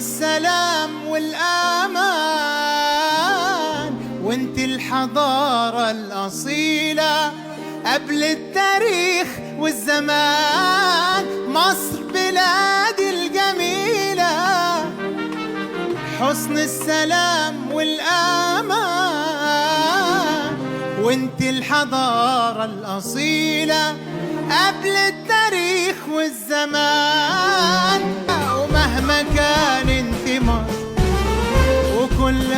السلام والأمان، وانت الحضارة الأصيلة قبل التاريخ والزمان. مصر بلادي الجميلة، حسن السلام والأمان، وانت الحضارة الأصيلة قبل التاريخ والزمان. ومهما كان انت مصر وكل